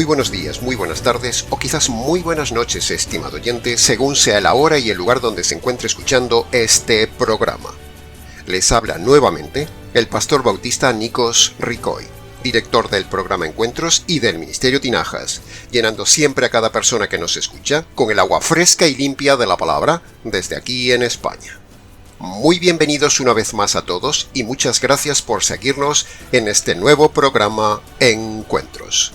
buenos días, muy buenas tardes o quizás muy buenas noches, estimado oyente, según sea la hora y el lugar donde se encuentre escuchando este programa. Les habla nuevamente el pastor bautista Nikos Ricoy, director del programa Encuentros y del Ministerio Tinajas, llenando siempre a cada persona que nos escucha con el agua fresca y limpia de la palabra desde aquí en España. Muy bienvenidos una vez más a todos y muchas gracias por seguirnos en este nuevo programa Encuentros.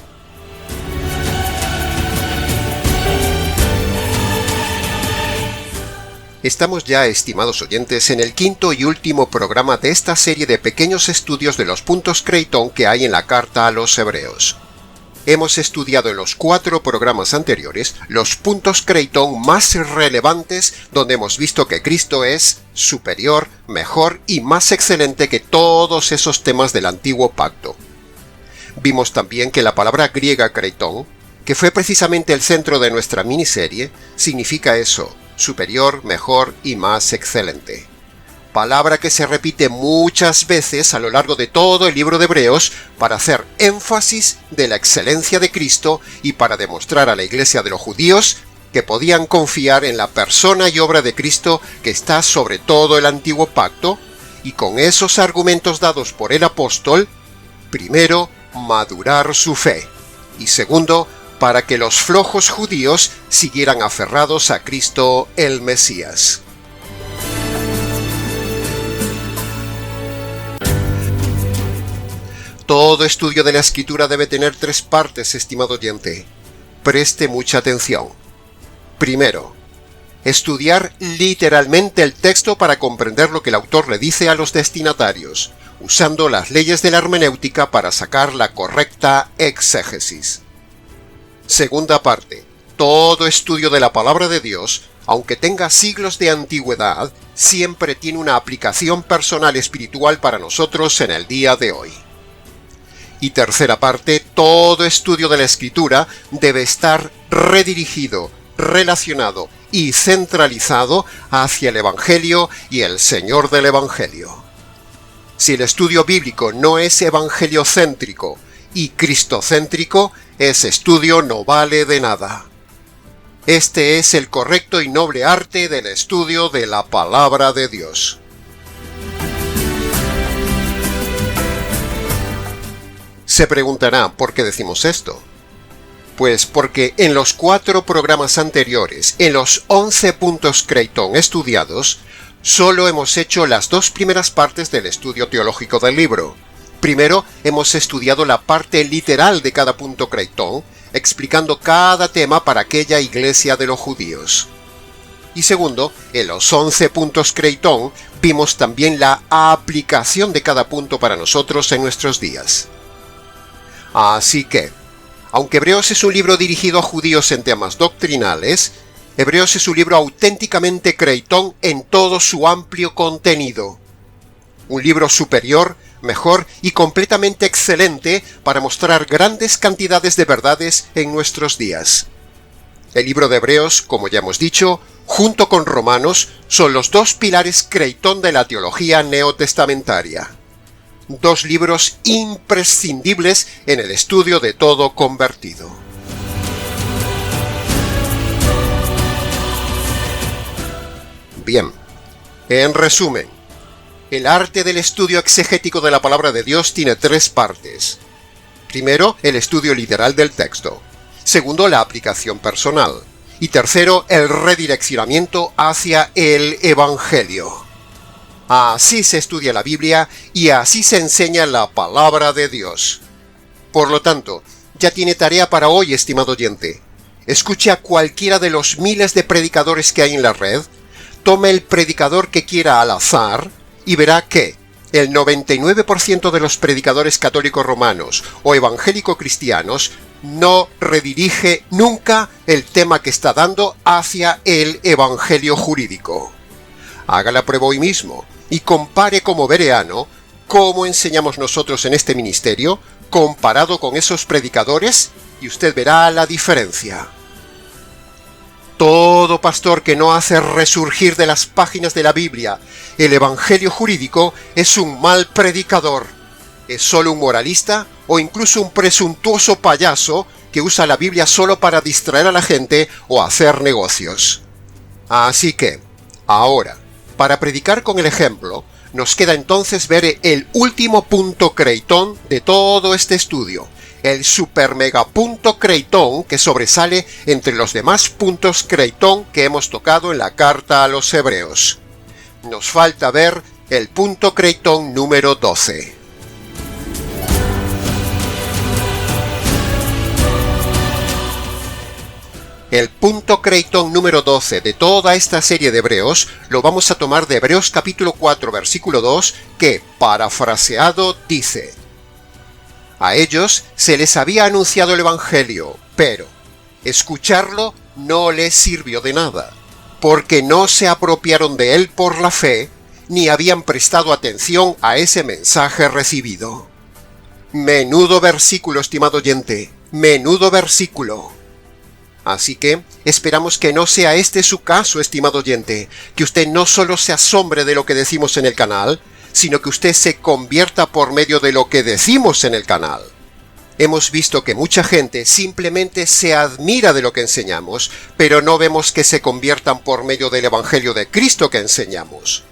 Estamos ya, estimados oyentes, en el quinto y último programa de esta serie de pequeños estudios de los puntos Creighton que hay en la carta a los Hebreos. Hemos estudiado en los 4 programas anteriores los puntos Creighton más relevantes donde hemos visto que Cristo es superior, mejor y más excelente que todos esos temas del antiguo pacto. Vimos también que la palabra griega Creighton, que fue precisamente el centro de nuestra miniserie, significa eso: superior, mejor y más excelente. Palabra que se repite muchas veces a lo largo de todo el libro de Hebreos para hacer énfasis de la excelencia de Cristo y para demostrar a la iglesia de los judíos que podían confiar en la persona y obra de Cristo que está sobre todo el antiguo pacto, y con esos argumentos dados por el apóstol, primero, madurar su fe, y segundo, para que los flojos judíos siguieran aferrados a Cristo el Mesías. Todo estudio de la Escritura debe tener 3 partes, estimado oyente. Preste mucha atención. Primero, estudiar literalmente el texto para comprender lo que el autor le dice a los destinatarios, usando las leyes de la hermenéutica para sacar la correcta exégesis. Segunda parte, todo estudio de la palabra de Dios, aunque tenga siglos de antigüedad, siempre tiene una aplicación personal espiritual para nosotros en el día de hoy. Y tercera parte, todo estudio de la Escritura debe estar redirigido, relacionado y centralizado hacia el Evangelio y el Señor del Evangelio. Si el estudio bíblico no es evangeliocéntrico y cristocéntrico, ese estudio no vale de nada. Este es el correcto y noble arte del estudio de la palabra de Dios. Se preguntará, ¿por qué decimos esto? Pues porque en los 4 programas anteriores, en los 11 puntos Creighton estudiados, solo hemos hecho las 2 primeras partes del estudio teológico del libro. Primero, hemos estudiado la parte literal de cada punto Creighton, explicando cada tema para aquella iglesia de los judíos. Y segundo, en los 11 puntos Creighton vimos también la aplicación de cada punto para nosotros en nuestros días. Así que, aunque Hebreos es un libro dirigido a judíos en temas doctrinales, Hebreos es un libro auténticamente Creighton en todo su amplio contenido. Un libro superior, mejor y completamente excelente para mostrar grandes cantidades de verdades en nuestros días. El libro de Hebreos, como ya hemos dicho, junto con Romanos, son los 2 pilares Creighton de la teología neotestamentaria. 2 libros imprescindibles en el estudio de todo convertido. Bien, en resumen, el arte del estudio exegético de la palabra de Dios tiene 3 partes. Primero, el estudio literal del texto. Segundo, la aplicación personal. Y tercero, el redireccionamiento hacia el Evangelio. Así se estudia la Biblia y así se enseña la palabra de Dios. Por lo tanto, ya tiene tarea para hoy, estimado oyente. Escuche a cualquiera de los miles de predicadores que hay en la red, tome el predicador que quiera al azar, y verá que el 99% de los predicadores católicos romanos o evangélico-cristianos no redirige nunca el tema que está dando hacia el evangelio jurídico. Haga la prueba hoy mismo y compare como bereano cómo enseñamos nosotros en este ministerio comparado con esos predicadores y usted verá la diferencia. Todo pastor que no hace resurgir de las páginas de la Biblia el evangelio jurídico es un mal predicador. Es solo un moralista o incluso un presuntuoso payaso que usa la Biblia solo para distraer a la gente o hacer negocios. Así que, ahora, para predicar con el ejemplo, nos queda entonces ver el último punto creitón de todo este estudio, el super mega punto creitón que sobresale entre los demás puntos creitón que hemos tocado en la carta a los Hebreos. Nos falta ver el punto creitón número 12. El punto creitón número 12 de toda esta serie de Hebreos lo vamos a tomar de Hebreos capítulo 4 versículo 2 que, parafraseado, dice: a ellos se les había anunciado el Evangelio, pero escucharlo no les sirvió de nada, porque no se apropiaron de él por la fe, ni habían prestado atención a ese mensaje recibido. Menudo versículo, estimado oyente, menudo versículo. Así que esperamos que no sea este su caso, estimado oyente, que usted no solo se asombre de lo que decimos en el canal, sino que usted se convierta por medio de lo que decimos en el canal. Hemos visto que mucha gente simplemente se admira de lo que enseñamos, pero no vemos que se conviertan por medio del Evangelio de Cristo que enseñamos.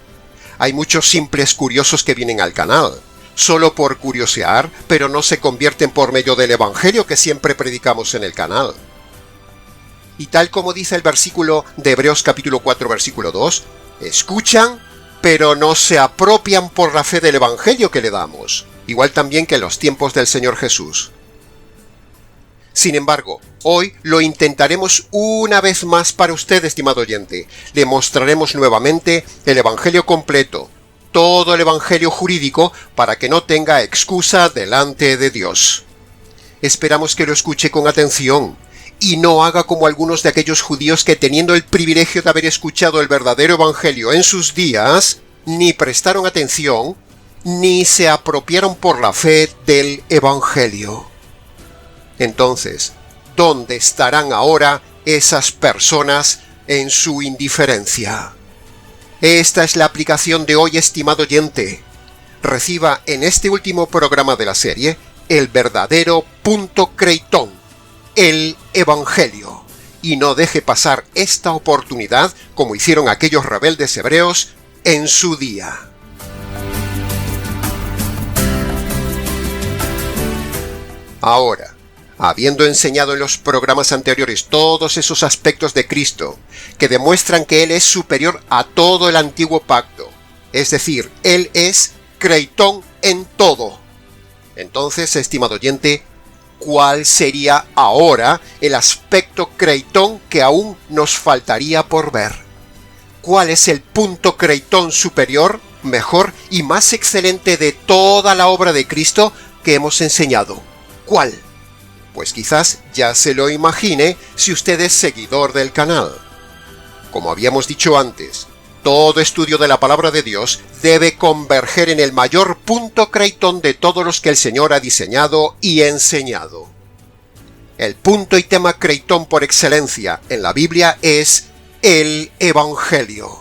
Hay muchos simples curiosos que vienen al canal, solo por curiosear, pero no se convierten por medio del Evangelio que siempre predicamos en el canal. Y tal como dice el versículo de Hebreos capítulo 4 versículo 2, escuchan, pero no se apropian por la fe del Evangelio que le damos, igual también que en los tiempos del Señor Jesús. Sin embargo, hoy lo intentaremos una vez más para usted, estimado oyente. Le mostraremos nuevamente el Evangelio completo, todo el Evangelio jurídico, para que no tenga excusa delante de Dios. Esperamos que lo escuche con atención, y no haga como algunos de aquellos judíos que, teniendo el privilegio de haber escuchado el verdadero Evangelio en sus días, ni prestaron atención, ni se apropiaron por la fe del Evangelio. Entonces, ¿dónde estarán ahora esas personas en su indiferencia? Esta es la aplicación de hoy, estimado oyente. Reciba en este último programa de la serie el verdadero punto creitón, el Evangelio, y no deje pasar esta oportunidad como hicieron aquellos rebeldes hebreos en su día. Ahora, habiendo enseñado en los programas anteriores todos esos aspectos de Cristo que demuestran que Él es superior a todo el antiguo pacto, es decir, Él es creitón en todo, entonces, estimado oyente, ¿cuál sería ahora el aspecto creitón que aún nos faltaría por ver? ¿Cuál es el punto creitón superior, mejor y más excelente de toda la obra de Cristo que hemos enseñado? ¿Cuál? Pues quizás ya se lo imagine si usted es seguidor del canal. Como habíamos dicho antes, todo estudio de la palabra de Dios debe converger en el mayor punto creitón de todos los que el Señor ha diseñado y enseñado. El punto y tema creitón por excelencia en la Biblia es el Evangelio.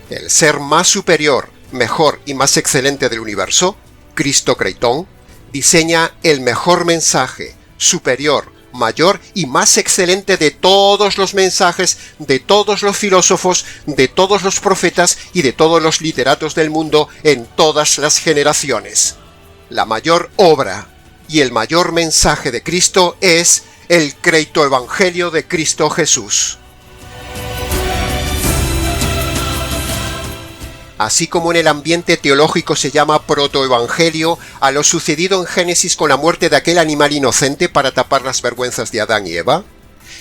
El ser más superior, mejor y más excelente del universo, Cristo creitón, diseña el mejor mensaje, superior, mayor y más excelente de todos los mensajes, de todos los filósofos, de todos los profetas y de todos los literatos del mundo en todas las generaciones. La mayor obra y el mayor mensaje de Cristo es el creito evangelio de Cristo Jesús. Así como en el ambiente teológico se llama protoevangelio a lo sucedido en Génesis con la muerte de aquel animal inocente para tapar las vergüenzas de Adán y Eva,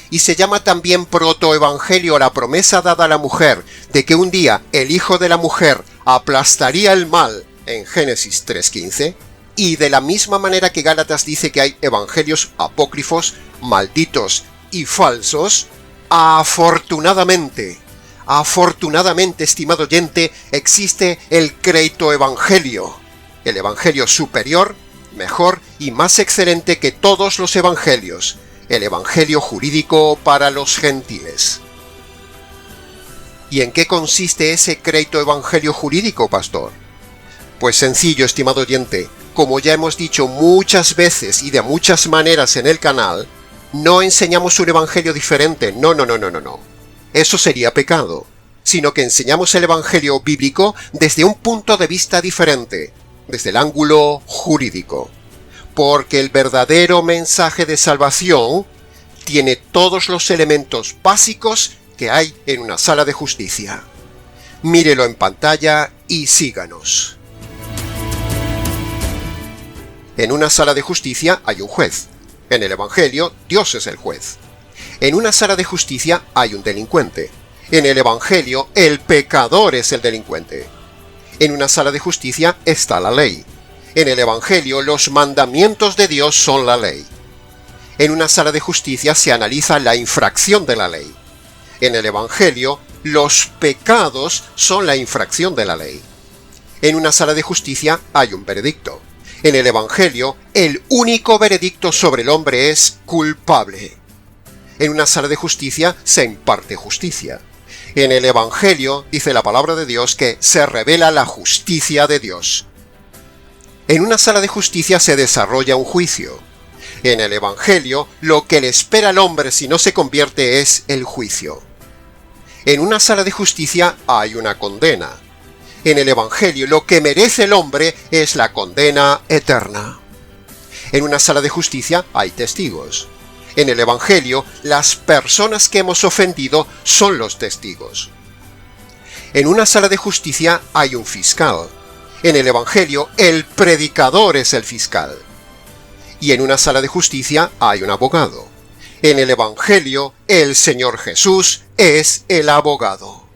y se llama también protoevangelio a la promesa dada a la mujer de que un día el hijo de la mujer aplastaría el mal en Génesis 3:15, y de la misma manera que Gálatas dice que hay evangelios apócrifos, malditos y falsos, afortunadamente, estimado oyente, existe el creito evangelio, el evangelio superior, mejor y más excelente que todos los evangelios, el evangelio jurídico para los gentiles. ¿Y en qué consiste ese creito evangelio jurídico, pastor? Pues sencillo, estimado oyente, como ya hemos dicho muchas veces y de muchas maneras en el canal, no enseñamos un evangelio diferente, no. Eso sería pecado, sino que enseñamos el evangelio bíblico desde un punto de vista diferente, desde el ángulo jurídico. Porque el verdadero mensaje de salvación tiene todos los elementos básicos que hay en una sala de justicia. Mírelo en pantalla y síganos. En una sala de justicia hay un juez. En el Evangelio, Dios es el juez. En una sala de justicia hay un delincuente. En el Evangelio, el pecador es el delincuente. En una sala de justicia está la ley. En el Evangelio, los mandamientos de Dios son la ley. En una sala de justicia se analiza la infracción de la ley. En el Evangelio, los pecados son la infracción de la ley. En una sala de justicia hay un veredicto. En el Evangelio, el único veredicto sobre el hombre es culpable. En una sala de justicia se imparte justicia. En el Evangelio, dice la palabra de Dios, que se revela la justicia de Dios. En una sala de justicia se desarrolla un juicio. En el Evangelio, lo que le espera al hombre si no se convierte es el juicio. En una sala de justicia hay una condena. En el Evangelio, lo que merece el hombre es la condena eterna. En una sala de justicia hay testigos. En el Evangelio, las personas que hemos ofendido son los testigos. En una sala de justicia hay un fiscal. En el Evangelio, el predicador es el fiscal. Y en una sala de justicia hay un abogado. En el Evangelio, el Señor Jesús es el abogado.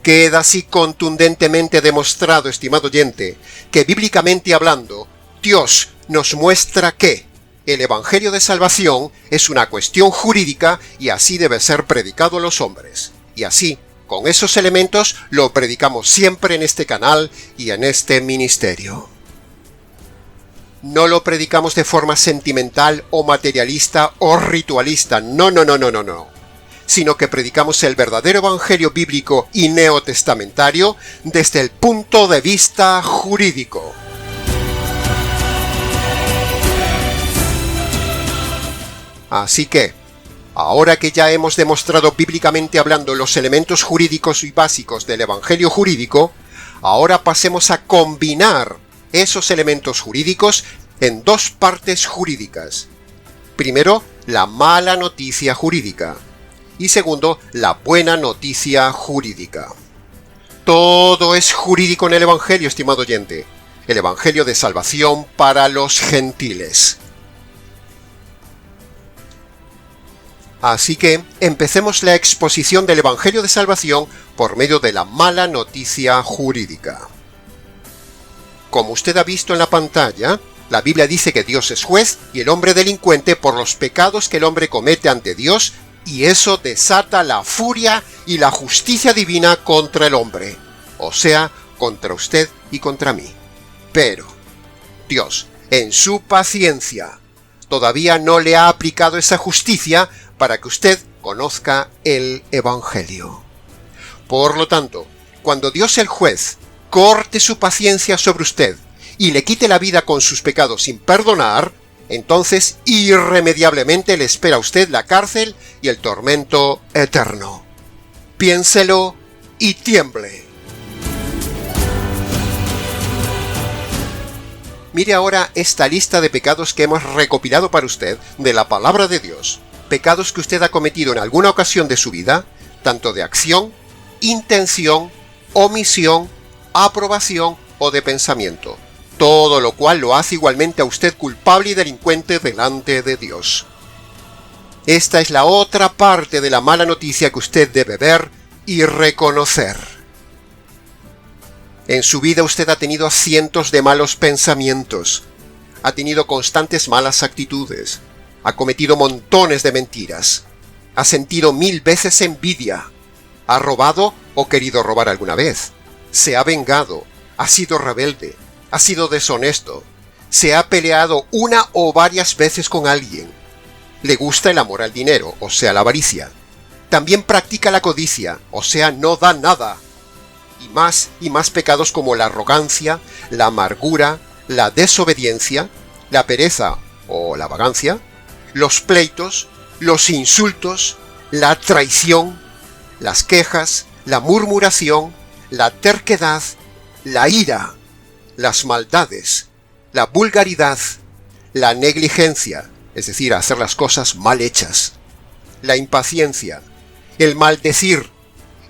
Queda así contundentemente demostrado, estimado oyente, que bíblicamente hablando, Dios nos muestra que el Evangelio de Salvación es una cuestión jurídica y así debe ser predicado a los hombres. Y así, con esos elementos, lo predicamos siempre en este canal y en este ministerio. No lo predicamos de forma sentimental o materialista o ritualista, no, sino que predicamos el verdadero evangelio bíblico y neotestamentario desde el punto de vista jurídico. Así que, ahora que ya hemos demostrado bíblicamente hablando los elementos jurídicos y básicos del evangelio jurídico, ahora pasemos a combinar esos elementos jurídicos en dos partes jurídicas. Primero, la mala noticia jurídica. Y segundo, la buena noticia jurídica. Todo es jurídico en el Evangelio, estimado oyente. El Evangelio de salvación para los gentiles. Así que empecemos la exposición del Evangelio de salvación por medio de la mala noticia jurídica. Como usted ha visto en la pantalla, la Biblia dice que Dios es juez y el hombre delincuente por los pecados que el hombre comete ante Dios, y eso desata la furia y la justicia divina contra el hombre, o sea, contra usted y contra mí. Pero Dios, en su paciencia, todavía no le ha aplicado esa justicia para que usted conozca el Evangelio. Por lo tanto, cuando Dios el juez corte su paciencia sobre usted y le quite la vida con sus pecados sin perdonar, entonces irremediablemente le espera a usted la cárcel y el tormento eterno. Piénselo y tiemble. Mire ahora esta lista de pecados que hemos recopilado para usted de la palabra de Dios. Pecados que usted ha cometido en alguna ocasión de su vida, tanto de acción, intención, omisión, aprobación o de pensamiento. Todo lo cual lo hace igualmente a usted culpable y delincuente delante de Dios. Esta es la otra parte de la mala noticia que usted debe ver y reconocer. En su vida usted ha tenido cientos de malos pensamientos, ha tenido constantes malas actitudes, ha cometido montones de mentiras, ha sentido 1000 veces envidia, ha robado o querido robar alguna vez, se ha vengado, ha sido rebelde, ha sido deshonesto, se ha peleado una o varias veces con alguien, le gusta el amor al dinero, o sea, la avaricia, también practica la codicia, o sea, no da nada, y más pecados como la arrogancia, la amargura, la desobediencia, la pereza o la vagancia, los pleitos, los insultos, la traición, las quejas, la murmuración, la terquedad, la ira, las maldades, la vulgaridad, la negligencia, es decir, hacer las cosas mal hechas, la impaciencia, el maldecir,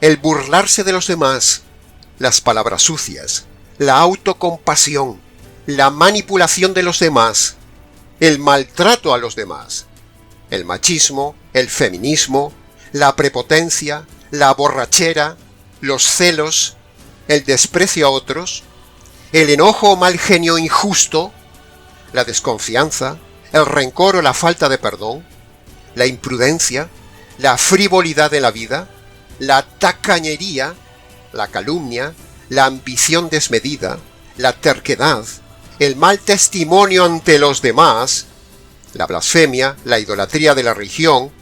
el burlarse de los demás, las palabras sucias, la autocompasión, la manipulación de los demás, el maltrato a los demás, el machismo, el feminismo, la prepotencia, la borrachera, los celos, el desprecio a otros, el enojo o mal genio injusto, la desconfianza, el rencor o la falta de perdón, la imprudencia, la frivolidad de la vida, la tacañería, la calumnia, la ambición desmedida, la terquedad, el mal testimonio ante los demás, la blasfemia, la idolatría de la religión,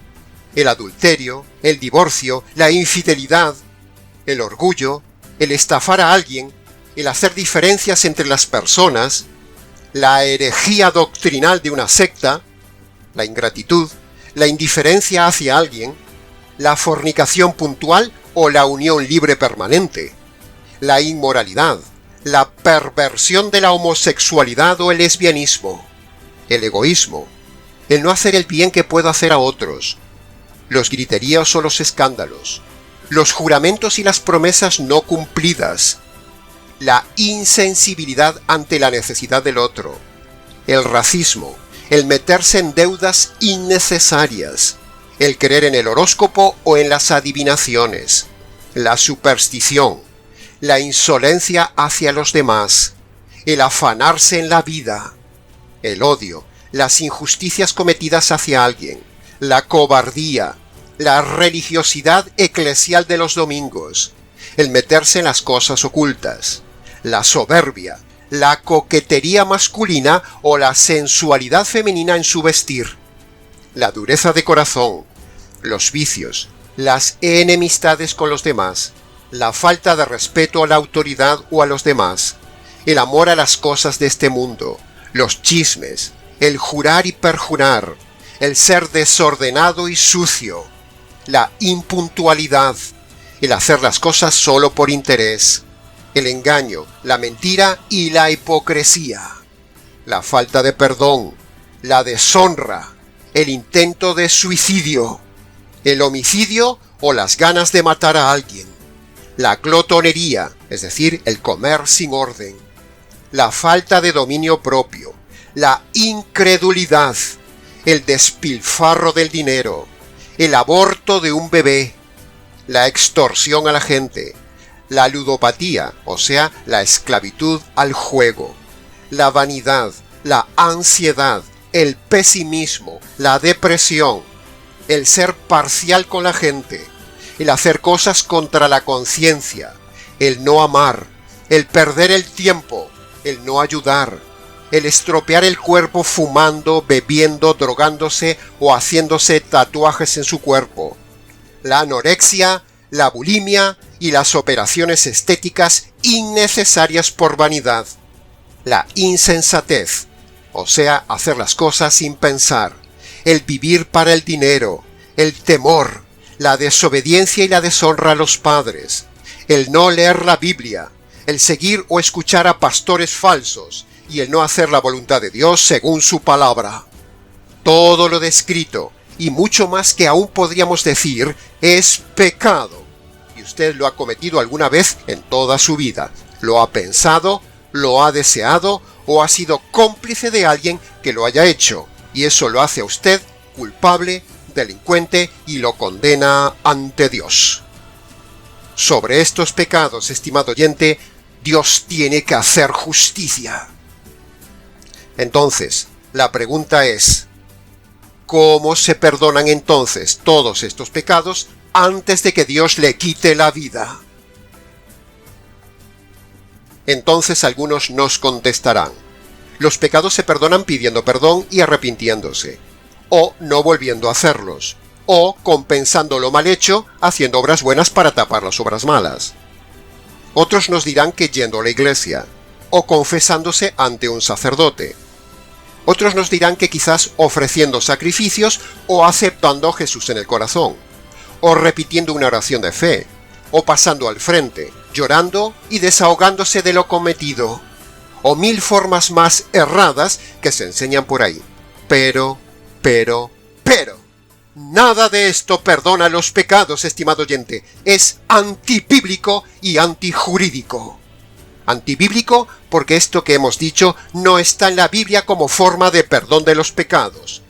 el adulterio, el divorcio, la infidelidad, el orgullo, el estafar a alguien, el hacer diferencias entre las personas, la herejía doctrinal de una secta, la ingratitud, la indiferencia hacia alguien, la fornicación puntual o la unión libre permanente, la inmoralidad, la perversión de la homosexualidad o el lesbianismo, el egoísmo, el no hacer el bien que puedo hacer a otros, los griteríos o los escándalos, los juramentos y las promesas no cumplidas, la insensibilidad ante la necesidad del otro, el racismo, el meterse en deudas innecesarias, el creer en el horóscopo o en las adivinaciones, la superstición, la insolencia hacia los demás, el afanarse en la vida, el odio, las injusticias cometidas hacia alguien, la cobardía, la religiosidad eclesial de los domingos, el meterse en las cosas ocultas, la soberbia, la coquetería masculina o la sensualidad femenina en su vestir, la dureza de corazón, los vicios, las enemistades con los demás, la falta de respeto a la autoridad o a los demás, el amor a las cosas de este mundo, los chismes, el jurar y perjurar, el ser desordenado y sucio, la impuntualidad, el hacer las cosas solo por interés, el engaño, la mentira y la hipocresía, la falta de perdón, la deshonra, el intento de suicidio, el homicidio o las ganas de matar a alguien, la glotonería, es decir, el comer sin orden, la falta de dominio propio, la incredulidad, el despilfarro del dinero, el aborto de un bebé, la extorsión a la gente, la ludopatía, o sea, la esclavitud al juego, la vanidad, la ansiedad, el pesimismo, la depresión, el ser parcial con la gente, el hacer cosas contra la conciencia, el no amar, el perder el tiempo, el no ayudar, el estropear el cuerpo fumando, bebiendo, drogándose o haciéndose tatuajes en su cuerpo, la anorexia, la bulimia y las operaciones estéticas innecesarias por vanidad, la insensatez, o sea, hacer las cosas sin pensar, el vivir para el dinero, el temor, la desobediencia y la deshonra a los padres, el no leer la Biblia, el seguir o escuchar a pastores falsos y el no hacer la voluntad de Dios según su palabra. Todo lo descrito y mucho más que aún podríamos decir es pecado. Y usted lo ha cometido alguna vez en toda su vida. Lo ha pensado, lo ha deseado o ha sido cómplice de alguien que lo haya hecho. Y eso lo hace a usted culpable, delincuente y lo condena ante Dios. Sobre estos pecados, estimado oyente, Dios tiene que hacer justicia. Entonces, la pregunta es, ¿cómo se perdonan entonces todos estos pecados antes de que Dios le quite la vida? Entonces algunos nos contestarán, los pecados se perdonan pidiendo perdón y arrepintiéndose, o no volviendo a hacerlos, o compensando lo mal hecho haciendo obras buenas para tapar las obras malas. Otros nos dirán que yendo a la iglesia, o confesándose ante un sacerdote. Otros nos dirán que quizás ofreciendo sacrificios o aceptando a Jesús en el corazón, o repitiendo una oración de fe, o pasando al frente, llorando y desahogándose de lo cometido, o mil formas más erradas que se enseñan por ahí. Pero, nada de esto perdona los pecados, estimado oyente. Es antibíblico y antijurídico. Antibíblico porque esto que hemos dicho no está en la Biblia como forma de perdón de los pecados.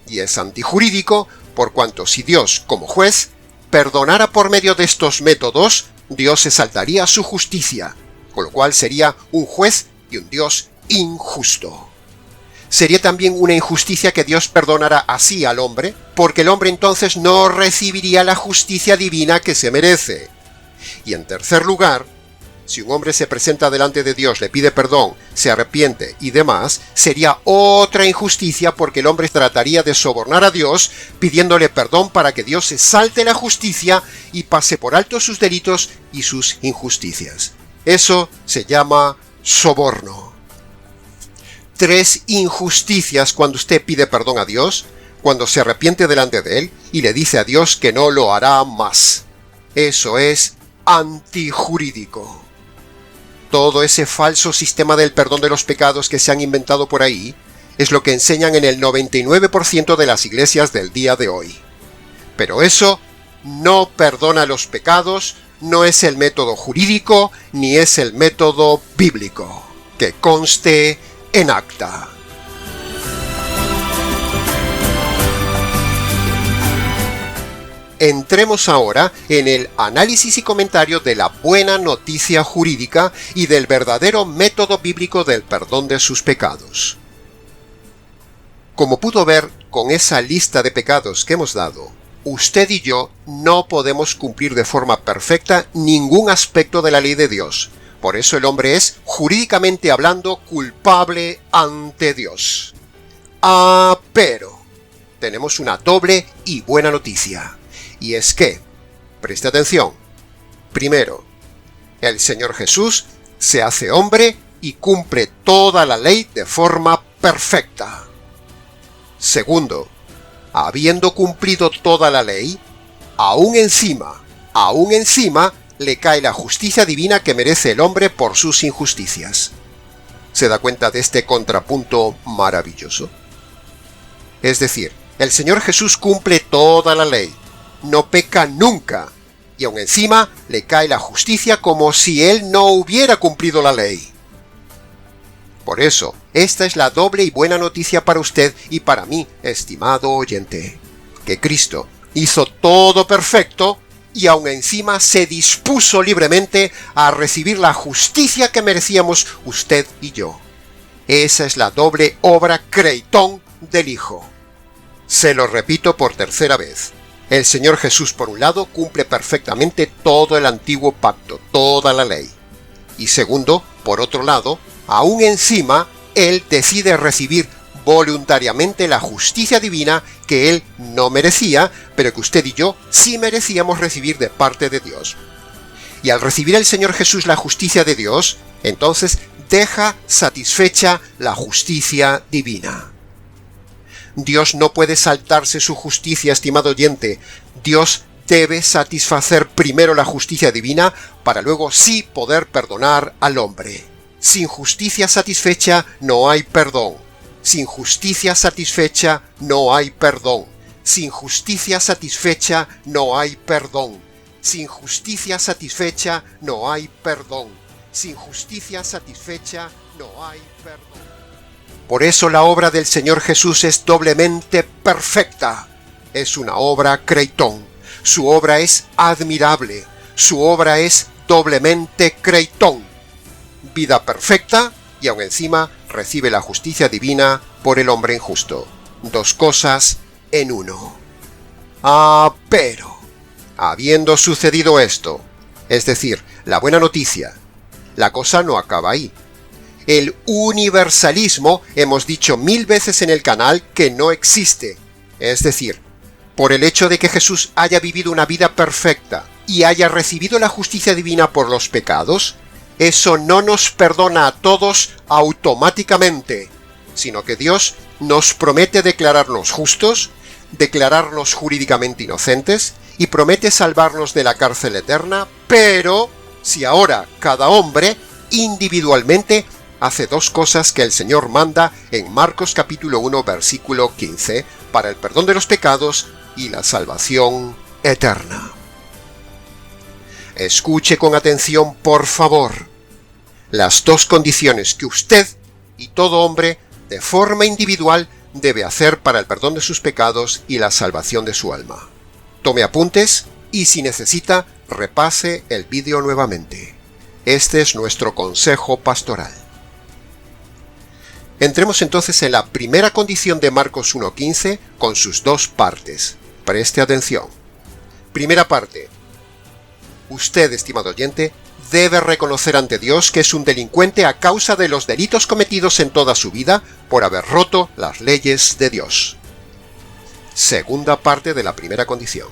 Y es antijurídico por cuanto si Dios, como juez, perdonara por medio de estos métodos, Dios se saltaría su justicia, con lo cual sería un juez y un Dios injusto. Sería también una injusticia que Dios perdonara así al hombre, porque el hombre entonces no recibiría la justicia divina que se merece. Y en tercer lugar, si un hombre se presenta delante de Dios, le pide perdón, se arrepiente y demás, sería otra injusticia porque el hombre trataría de sobornar a Dios pidiéndole perdón para que Dios se salte la justicia y pase por alto sus delitos y sus injusticias. Eso se llama soborno. 3 injusticias cuando usted pide perdón a Dios, cuando se arrepiente delante de Él y le dice a Dios que no lo hará más. Eso es antijurídico. Todo ese falso sistema del perdón de los pecados que se han inventado por ahí es lo que enseñan en el 99% de las iglesias del día de hoy. Pero eso no perdona los pecados, no es el método jurídico ni es el método bíblico. Que conste en acta. Entremos ahora en el análisis y comentario de la buena noticia jurídica y del verdadero método bíblico del perdón de sus pecados. Como pudo ver con esa lista de pecados que hemos dado, usted y yo no podemos cumplir de forma perfecta ningún aspecto de la ley de Dios. Por eso el hombre es, jurídicamente hablando, culpable ante Dios. Pero tenemos una doble y buena noticia. Y es que, preste atención, primero, el Señor Jesús se hace hombre y cumple toda la ley de forma perfecta. Segundo, habiendo cumplido toda la ley, aún encima, le cae la justicia divina que merece el hombre por sus injusticias. ¿Se da cuenta de este contrapunto maravilloso? Es decir, el Señor Jesús cumple toda la ley, no peca nunca, y aún encima le cae la justicia como si él no hubiera cumplido la ley. Por eso, esta es la doble y buena noticia para usted y para mí, estimado oyente, que Cristo hizo todo perfecto y aún encima se dispuso libremente a recibir la justicia que merecíamos usted y yo. Esa es la doble obra creitón del Hijo. Se lo repito por tercera vez. El Señor Jesús, por un lado, cumple perfectamente todo el antiguo pacto, toda la ley. Y segundo, por otro lado, aún encima, Él decide recibir voluntariamente la justicia divina que Él no merecía, pero que usted y yo sí merecíamos recibir de parte de Dios. Y al recibir el Señor Jesús la justicia de Dios, entonces deja satisfecha la justicia divina. Dios no puede saltarse su justicia, estimado oyente. Dios debe satisfacer primero la justicia divina para luego sí poder perdonar al hombre. Sin justicia satisfecha no hay perdón. Sin justicia satisfecha no hay perdón. Sin justicia satisfecha no hay perdón. Sin justicia satisfecha no hay perdón. Sin justicia satisfecha no hay perdón. Por eso la obra del Señor Jesús es doblemente perfecta. Es una obra creitón. Su obra es admirable. Su obra es doblemente creitón. Vida perfecta y aún encima recibe la justicia divina por el hombre injusto. Dos cosas en uno. Pero, habiendo sucedido esto, es decir, la buena noticia, la cosa no acaba ahí. El universalismo, hemos dicho 1000 veces en el canal que no existe. Es decir, por el hecho de que Jesús haya vivido una vida perfecta y haya recibido la justicia divina por los pecados, eso no nos perdona a todos automáticamente, sino que Dios nos promete declararnos justos, declararnos jurídicamente inocentes y promete salvarnos de la cárcel eterna, pero si ahora cada hombre individualmente hace dos cosas que el Señor manda en Marcos capítulo 1 versículo 15 para el perdón de los pecados y la salvación eterna. Escuche con atención, por favor, las dos condiciones que usted y todo hombre de forma individual debe hacer para el perdón de sus pecados y la salvación de su alma. Tome apuntes y si necesita, repase el vídeo nuevamente. Este es nuestro consejo pastoral. Entremos entonces en la primera condición de Marcos 1.15 con sus dos partes. Preste atención. Primera parte. Usted, estimado oyente, debe reconocer ante Dios que es un delincuente a causa de los delitos cometidos en toda su vida por haber roto las leyes de Dios. Segunda parte de la primera condición.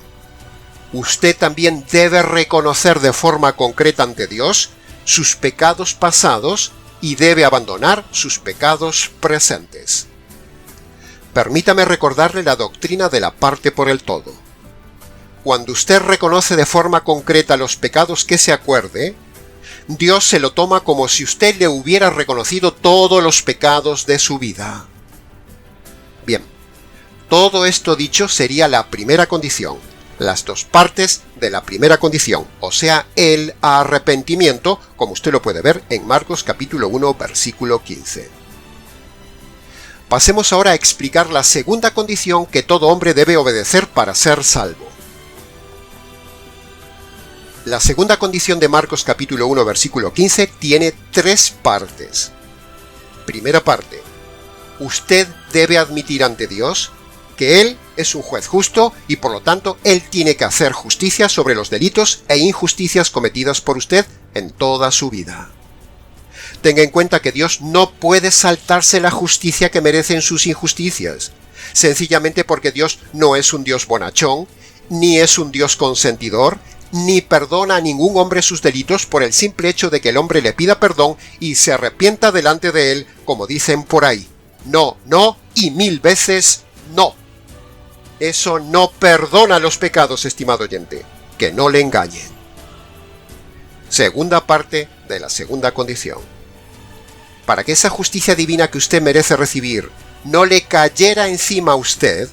Usted también debe reconocer de forma concreta ante Dios sus pecados pasados y debe abandonar sus pecados presentes. Permítame recordarle la doctrina de la parte por el todo. Cuando usted reconoce de forma concreta los pecados que se acuerde, Dios se lo toma como si usted le hubiera reconocido todos los pecados de su vida. Bien, todo esto dicho sería la primera condición, las dos partes de la primera condición, o sea, el arrepentimiento, como usted lo puede ver en Marcos capítulo 1, versículo 15. Pasemos ahora a explicar la segunda condición que todo hombre debe obedecer para ser salvo. La segunda condición de Marcos capítulo 1 versículo 15 tiene tres partes. Primera parte. Usted debe admitir ante Dios que Él es un juez justo y por lo tanto Él tiene que hacer justicia sobre los delitos e injusticias cometidas por usted en toda su vida. Tenga en cuenta que Dios no puede saltarse la justicia que merecen sus injusticias, sencillamente porque Dios no es un Dios bonachón, ni es un Dios consentidor, ni perdona a ningún hombre sus delitos por el simple hecho de que el hombre le pida perdón y se arrepienta delante de él, como dicen por ahí. No, no y 1000 veces no. Eso no perdona los pecados, estimado oyente. Que no le engañen. Segunda parte de la segunda condición. Para que esa justicia divina que usted merece recibir no le cayera encima a usted,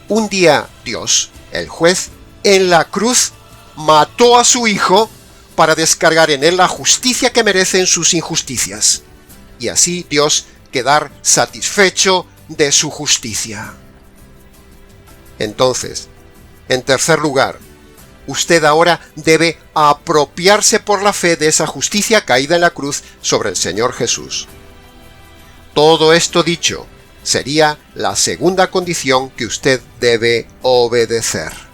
un día Dios, el juez, en la cruz, mató a su Hijo para descargar en él la justicia que merecen sus injusticias, y así Dios quedar satisfecho de su justicia. Entonces, en tercer lugar, usted ahora debe apropiarse por la fe de esa justicia caída en la cruz sobre el Señor Jesús. Todo esto dicho, sería la segunda condición que usted debe obedecer.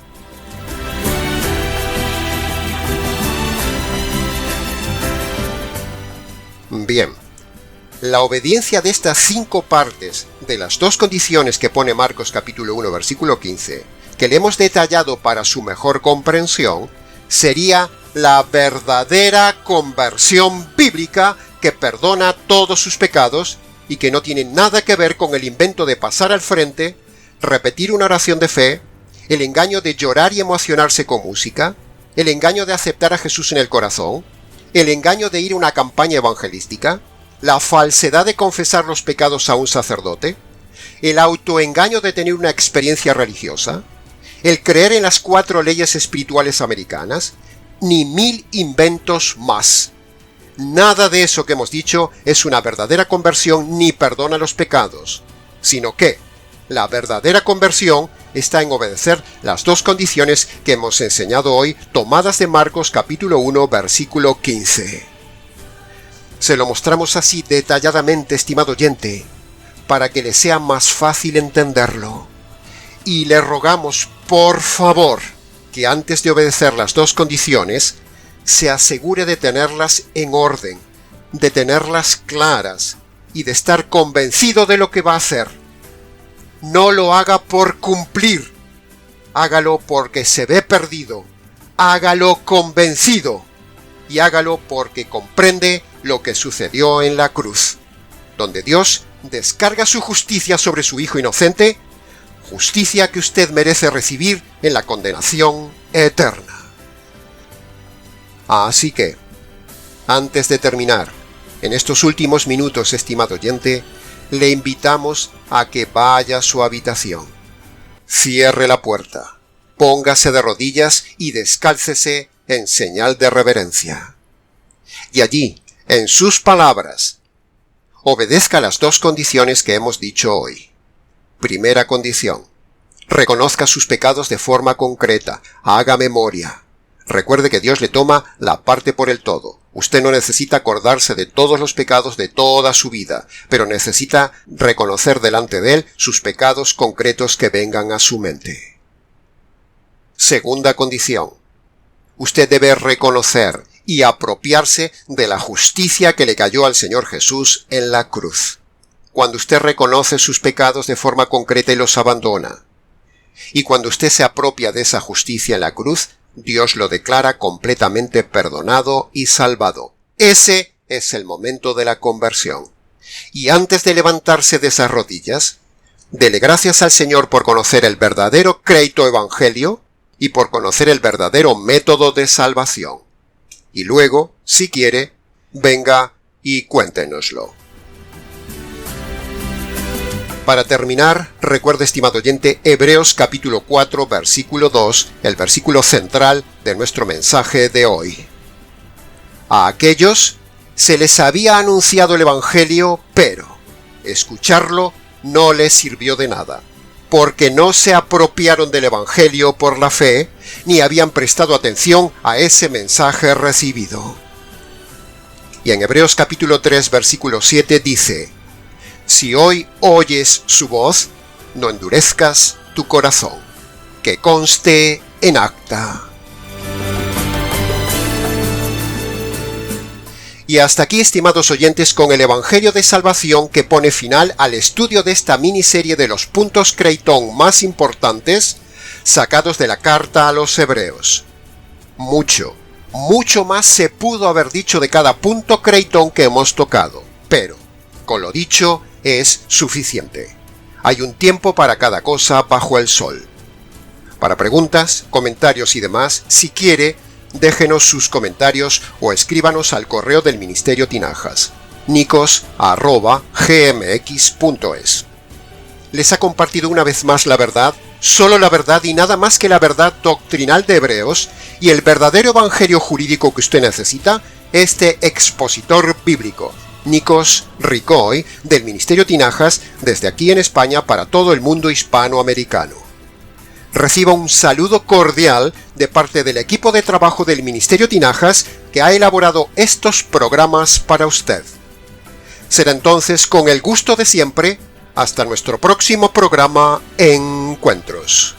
Bien, la obediencia de estas 5 partes de las dos condiciones que pone Marcos capítulo 1 versículo 15, que le hemos detallado para su mejor comprensión, sería la verdadera conversión bíblica que perdona todos sus pecados y que no tiene nada que ver con el invento de pasar al frente, repetir una oración de fe, el engaño de llorar y emocionarse con música, el engaño de aceptar a Jesús en el corazón, el engaño de ir a una campaña evangelística, la falsedad de confesar los pecados a un sacerdote, el autoengaño de tener una experiencia religiosa, el creer en las 4 leyes espirituales americanas, ni 1000 inventos más. Nada de eso que hemos dicho es una verdadera conversión ni perdona los pecados, sino que la verdadera conversión está en obedecer las dos condiciones que hemos enseñado hoy, tomadas de Marcos capítulo 1 versículo 15. Se lo mostramos así detalladamente, estimado oyente, para que le sea más fácil entenderlo. Y le rogamos, por favor, que antes de obedecer las dos condiciones, se asegure de tenerlas en orden, de tenerlas claras y de estar convencido de lo que va a hacer. No lo haga por cumplir, hágalo porque se ve perdido, hágalo convencido y hágalo porque comprende lo que sucedió en la cruz, donde Dios descarga su justicia sobre su Hijo inocente, justicia que usted merece recibir en la condenación eterna. Así que, antes de terminar, en estos últimos minutos, estimado oyente, le invitamos a que vaya a su habitación, cierre la puerta, póngase de rodillas y descálcese en señal de reverencia. Y allí, en sus palabras, obedezca las dos condiciones que hemos dicho hoy. Primera condición: reconozca sus pecados de forma concreta, haga memoria. Recuerde que Dios le toma la parte por el todo. Usted no necesita acordarse de todos los pecados de toda su vida, pero necesita reconocer delante de Él sus pecados concretos que vengan a su mente. Segunda condición: usted debe reconocer y apropiarse de la justicia que le cayó al Señor Jesús en la cruz. Cuando usted reconoce sus pecados de forma concreta y los abandona, y cuando usted se apropia de esa justicia en la cruz, Dios lo declara completamente perdonado y salvado. Ese es el momento de la conversión. Y antes de levantarse de esas rodillas, dele gracias al Señor por conocer el verdadero crédito evangelio y por conocer el verdadero método de salvación. Y luego, si quiere, venga y cuéntenoslo. Para terminar, recuerde, estimado oyente, Hebreos capítulo 4, versículo 2, el versículo central de nuestro mensaje de hoy. A aquellos se les había anunciado el Evangelio, pero escucharlo no les sirvió de nada, porque no se apropiaron del Evangelio por la fe, ni habían prestado atención a ese mensaje recibido. Y en Hebreos capítulo 3, versículo 7 dice: si hoy oyes su voz, no endurezcas tu corazón. Que conste en acta. Y hasta aquí, estimados oyentes, con el Evangelio de Salvación que pone final al estudio de esta miniserie de los puntos Creighton más importantes sacados de la carta a los Hebreos. Mucho más se pudo haber dicho de cada punto Creighton que hemos tocado, pero, con lo dicho, es suficiente. Hay un tiempo para cada cosa bajo el sol. Para preguntas, comentarios y demás, si quiere, déjenos sus comentarios o escríbanos al correo del Ministerio Tinajas, nicos@gmx.es. Les ha compartido una vez más la verdad, solo la verdad y nada más que la verdad doctrinal de Hebreos y el verdadero evangelio jurídico que usted necesita, este expositor bíblico, Nikos Ricoy, del Ministerio Tinajas, desde aquí en España para todo el mundo hispanoamericano. Reciba un saludo cordial de parte del equipo de trabajo del Ministerio Tinajas que ha elaborado estos programas para usted. Será entonces con el gusto de siempre, hasta nuestro próximo programa Encuentros.